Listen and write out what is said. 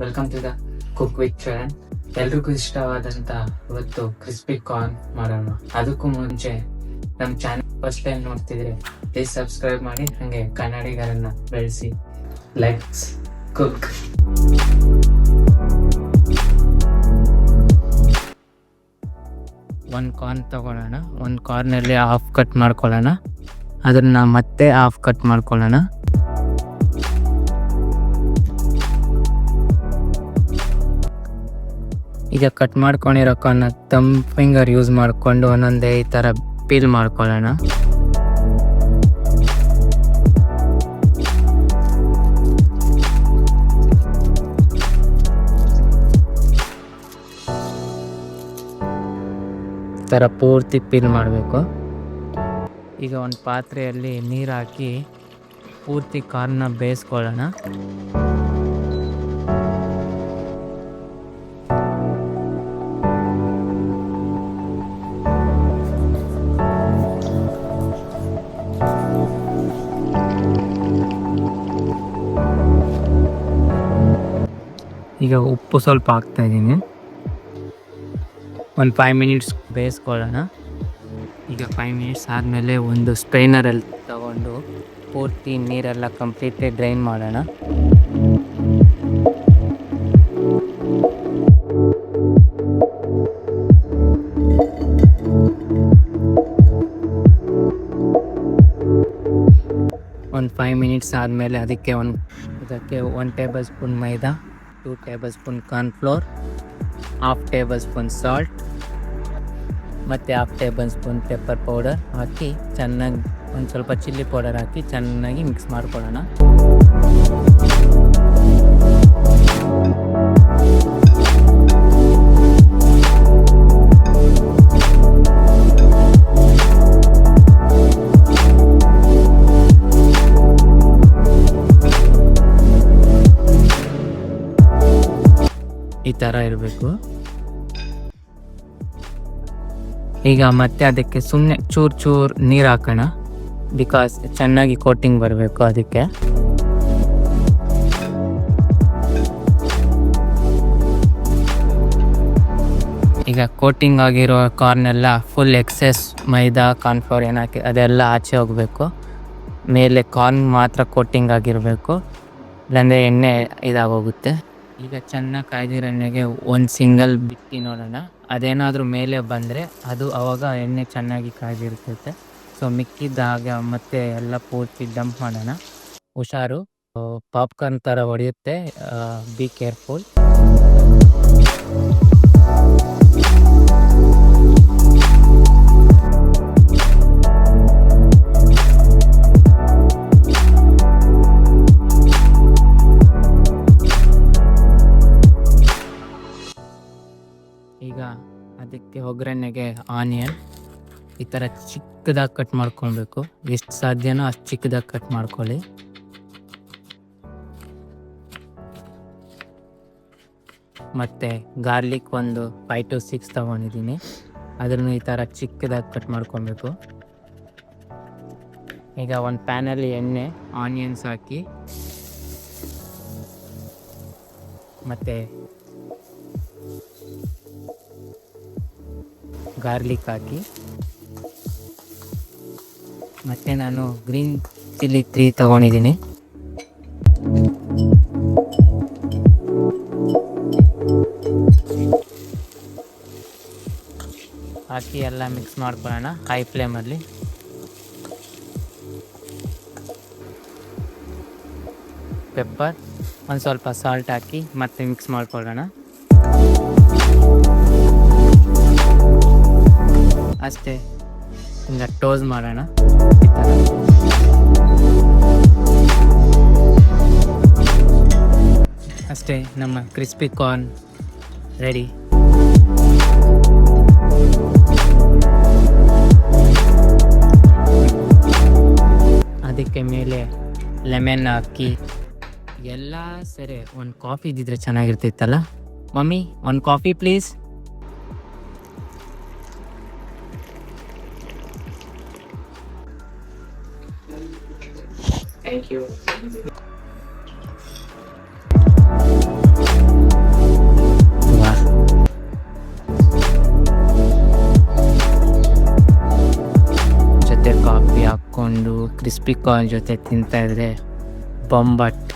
Welcome to the cook with Charan. ಎಲ್ರಿಗೂ ಇಷ್ಟವಾದಂತ ಇವತ್ತು ಕ್ರಿಸ್ಪಿ ಕಾರ್ನ್ ಮಾಡೋಣ. ಅದಕ್ಕೂ ಮುಂಚೆ ನಮ್ಮ ಚಾನಲ್ ಫಸ್ಟ್ ಟೈಮ್ ನೋಡ್ತಿದ್ರೆ ಪ್ಲೀಸ್ ಸಬ್ಸ್ಕ್ರೈಬ್ ಮಾಡಿ, ಹಾಗೆ ಕನ್ನಡಿಗರನ್ನ ಬೆಳೆಸಿ. Let's cook. ಒಂದು ಕಾರ್ನ್ ತಗೊಳ್ಳೋಣ. ಒಂದು ಕಾರ್ನಲ್ಲಿ ಹಾಫ್ ಕಟ್ ಮಾಡ್ಕೊಳ್ಳೋಣ. ಅದನ್ನ ಮತ್ತೆ ಹಾಫ್ ಕಟ್ ಮಾಡ್ಕೊಳ್ಳೋಣ. ಈಗ ಕಟ್ ಮಾಡ್ಕೊಂಡಿರೋ ಕಾರ್ನ ತಮ್ ಫಿಂಗರ್ ಯೂಸ್ ಮಾಡಿಕೊಂಡು ಒಂದೊಂದೇ ಈ ಥರ ಪೀಲ್ ಮಾಡ್ಕೊಳ್ಳೋಣ. ಈ ಥರ ಪೂರ್ತಿ ಪೀಲ್ ಮಾಡಬೇಕು. ಈಗ ಒಂದು ಪಾತ್ರೆಯಲ್ಲಿ ನೀರು ಹಾಕಿ ಪೂರ್ತಿ ಕಾರ್ನ ಬೇಯಿಸ್ಕೊಳ್ಳೋಣ. ಈಗ ಉಪ್ಪು ಸ್ವಲ್ಪ ಹಾಕ್ತಾ ಇದ್ದೀನಿ. ಒಂದು 5 ಮಿನಿಟ್ಸ್ ಬೇಯಿಸ್ಕೊಳ್ಳೋಣ. ಈಗ 5 ಮಿನಿಟ್ಸ್ ಆದಮೇಲೆ ಒಂದು ಸ್ಟ್ರೈನರಲ್ಲಿ ತಗೊಂಡು ಪೂರ್ತಿ ನೀರೆಲ್ಲ ಕಂಪ್ಲೀಟ್ಲಿ ಡ್ರೈನ್ ಮಾಡೋಣ. ಒಂದು 5 ಮಿನಿಟ್ಸ್ ಆದಮೇಲೆ ಇದಕ್ಕೆ 1 ಟೇಬಲ್ ಸ್ಪೂನ್ ಮೈದಾ, 2 table spoon cornflour, 1/2 table spoon salt ಮತ್ತು 1/2 ಟೇಬಲ್ ಸ್ಪೂನ್ ಪೆಪ್ಪರ್ ಪೌಡರ್ ಹಾಕಿ ಚೆನ್ನಾಗಿ, ಒಂದು ಸ್ವಲ್ಪ ಚಿಲ್ಲಿ ಪೌಡರ್ ಹಾಕಿ ಚೆನ್ನಾಗಿ ಮಿಕ್ಸ್ ಮಾಡ್ಕೊಳ್ಳೋಣ. ಈ ಥರ ಇರಬೇಕು. ಈಗ ಮತ್ತೆ ಅದಕ್ಕೆ ಸುಮ್ಮನೆ ಚೂರು ನೀರು ಹಾಕೋಣ, ಬಿಕಾಸ್ ಚೆನ್ನಾಗಿ ಕೋಟಿಂಗ್ ಬರಬೇಕು ಅದಕ್ಕೆ. ಈಗ ಕೋಟಿಂಗ್ ಆಗಿರೋ ಕಾರ್ನೆಲ್ಲ ಫುಲ್ ಎಕ್ಸೆಸ್ ಮೈದಾ ಕಾರ್ನ್ಫ್ಲೋರ್ ಏನಾಕಿ ಅದೆಲ್ಲ ಆಚೆ ಹೋಗಬೇಕು. ಮೇಲೆ ಕಾರ್ನ್ ಮಾತ್ರ ಕೋಟಿಂಗ್ ಆಗಿರಬೇಕು, ಇಲ್ಲಾಂದರೆ ಎಣ್ಣೆ ಇದಾಗೋಗುತ್ತೆ. ಈಗ ಚೆನ್ನಾಗಿ ಕಾಯ್ದಿರೋ ಎಣ್ಣೆಗೆ ಒಂದು ಸಿಂಗಲ್ ಬಿಟ್ಟು ನೋಡೋಣ. ಅದೇನಾದರೂ ಮೇಲೆ ಬಂದರೆ ಅದು ಆವಾಗ ಎಣ್ಣೆ ಚೆನ್ನಾಗಿ ಕಾಯ್ದಿರ್ತೈತೆ. ಸೊ ಮಿಕ್ಕಿದ್ದಾಗ ಮತ್ತೆ ಎಲ್ಲ ಪೂರ್ತಿ ಡಂಪ್ ಮಾಡೋಣ. ಹುಷಾರು, ಪಾಪ್ಕಾರ್ನ್ ಥರ ಹೊಡೆಯುತ್ತೆ, ಬಿ ಕೇರ್ಫುಲ್. ಈಗ ಅದಕ್ಕೆ ಒಗ್ಗರಣೆಗೆ ಆನಿಯನ್ ಈ ಥರ ಚಿಕ್ಕದಾಗಿ ಕಟ್ ಮಾಡ್ಕೊಳ್ಬೇಕು. ಎಷ್ಟು ಸಾಧ್ಯನೋ ಅಷ್ಟು ಚಿಕ್ಕದಾಗಿ ಕಟ್ ಮಾಡ್ಕೊಳ್ಳಿ. ಮತ್ತು ಗಾರ್ಲಿಕ್ ಒಂದು 5 to 6 ತೊಗೊಂಡಿದ್ದೀನಿ. ಅದನ್ನು ಈ ಥರ ಚಿಕ್ಕದಾಗಿ ಕಟ್ ಮಾಡ್ಕೊಬೇಕು. ಈಗ ಒಂದು ಪ್ಯಾನಲ್ಲಿ ಎಣ್ಣೆ, ಆನಿಯನ್ಸ್ ಹಾಕಿ ಮತ್ತು ಗಾರ್ಲಿಕ್ ಹಾಕಿ, ಮತ್ತು ನಾನು ಗ್ರೀನ್ ಚಿಲ್ಲಿ 3 ತೊಗೊಂಡಿದ್ದೀನಿ. ಹಾಕಿ ಎಲ್ಲ ಮಿಕ್ಸ್ ಮಾಡ್ಕೊಳ್ಳೋಣ ಹೈ ಫ್ಲೇಮಲ್ಲಿ. ಪೆಪ್ಪರ್, ಒಂದು ಸ್ವಲ್ಪ ಸಾಲ್ಟ್ ಹಾಕಿ ಮತ್ತೆ ಮಿಕ್ಸ್ ಮಾಡ್ಕೊಳ್ಳೋಣ. ಅಷ್ಟೇ, ಈಗ ಟೋಸ್ ಮಾಡೋಣ ಈ ಥರ. ಅಷ್ಟೇ, ನಮ್ಮ ಕ್ರಿಸ್ಪಿ ಕಾರ್ನ್ ರೆಡಿ. ಅದಕ್ಕೆ ಮೇಲೆ ಲೆಮನ್ ಹಾಕಿ ಎಲ್ಲ ಸರಿ. ಒಂದು ಕಾಫಿ ಇದ್ದಿದ್ರೆ ಚೆನ್ನಾಗಿರ್ತಿತ್ತಲ್ಲ. ಮಮ್ಮಿ, ಒಂದು ಕಾಫಿ ಪ್ಲೀಸ್. Thank you. ಹಾಕ್ಕೊಂಡು ಕ್ರಿಸ್ಪಿ ಕಾರ್ನ್ ಜೊತೆ ತಿಂತಾಯಿದ್ರೆ ಬೊಂಬಟ್.